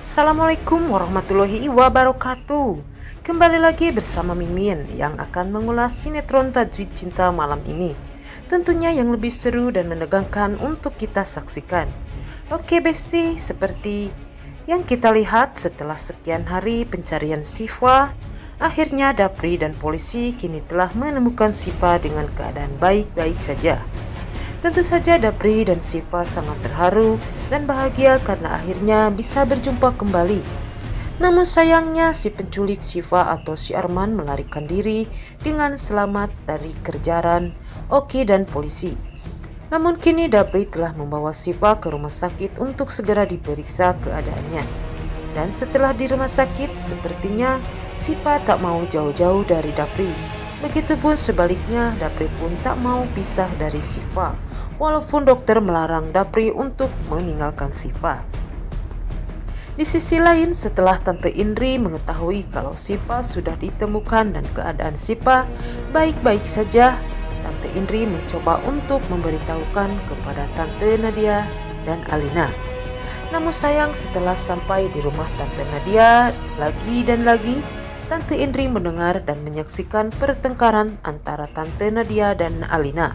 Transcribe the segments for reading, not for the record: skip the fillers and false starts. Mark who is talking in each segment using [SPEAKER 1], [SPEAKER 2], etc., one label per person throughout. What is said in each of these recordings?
[SPEAKER 1] Assalamualaikum warahmatullahi wabarakatuh. Kembali lagi bersama Mimin yang akan mengulas sinetron Tajwid Cinta malam ini. Tentunya yang lebih seru dan menegangkan untuk kita saksikan. Oke Besti, seperti yang kita lihat setelah sekian hari pencarian Syifa, akhirnya Dapri dan polisi kini telah menemukan Syifa dengan keadaan baik-baik saja. Tentu saja Dapri dan Syifa sangat terharu dan bahagia karena akhirnya bisa berjumpa kembali. Namun sayangnya si penculik Syifa atau si Arman melarikan diri dengan selamat dari kejaran Oki dan polisi. Namun kini Dapri telah membawa Syifa ke rumah sakit untuk segera diperiksa keadaannya. Dan setelah di rumah sakit, sepertinya Syifa tak mau jauh-jauh dari Dapri. Begitupun sebaliknya, Dapri pun tak mau pisah dari Syifa, walaupun dokter melarang Dapri untuk meninggalkan Syifa. Di sisi lain, setelah Tante Indri mengetahui kalau Syifa sudah ditemukan dan keadaan Syifa baik-baik saja, Tante Indri mencoba untuk memberitahukan kepada Tante Nadia dan Alina. Namun sayang, setelah sampai di rumah Tante Nadia lagi dan lagi, Tante Indri mendengar dan menyaksikan pertengkaran antara Tante Nadia dan Alina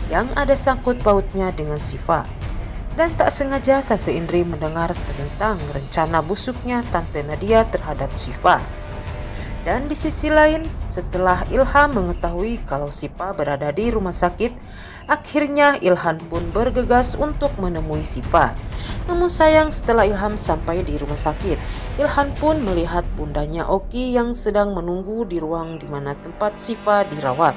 [SPEAKER 1] yang ada sangkut pautnya dengan Syifa. Dan tak sengaja Tante Indri mendengar tentang rencana busuknya Tante Nadia terhadap Syifa. Dan di sisi lain, setelah Ilham mengetahui kalau Syifa berada di rumah sakit, akhirnya Ilham pun bergegas untuk menemui Syifa. Namun sayang, setelah Ilham sampai di rumah sakit, Ilham pun melihat bundanya Oki yang sedang menunggu di ruang di mana tempat Syifa dirawat.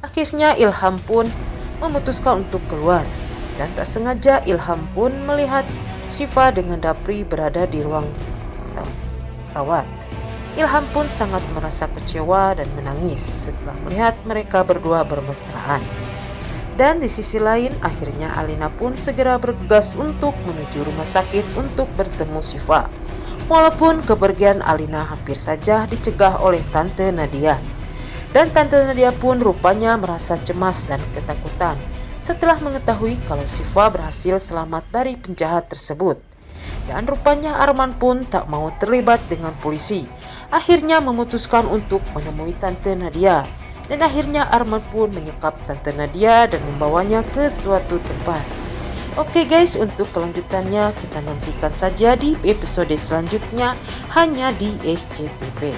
[SPEAKER 1] Akhirnya Ilham pun memutuskan untuk keluar, dan tak sengaja Ilham pun melihat Syifa dengan Dapri berada di ruang rawat. Ilham pun sangat merasa kecewa dan menangis setelah melihat mereka berdua bermesraan. Dan di sisi lain, akhirnya Alina pun segera bergegas untuk menuju rumah sakit untuk bertemu Syifa. Walaupun kepergian Alina hampir saja dicegah oleh Tante Nadia. Dan Tante Nadia pun rupanya merasa cemas dan ketakutan setelah mengetahui kalau Syifa berhasil selamat dari penjahat tersebut. Dan rupanya Arman pun tak mau terlibat dengan polisi. Akhirnya memutuskan untuk menemui Tante Nadia. Dan akhirnya Arman pun menyekap Tante Nadia dan membawanya ke suatu tempat. Oke guys, untuk kelanjutannya kita nantikan saja di episode selanjutnya hanya di SCTV.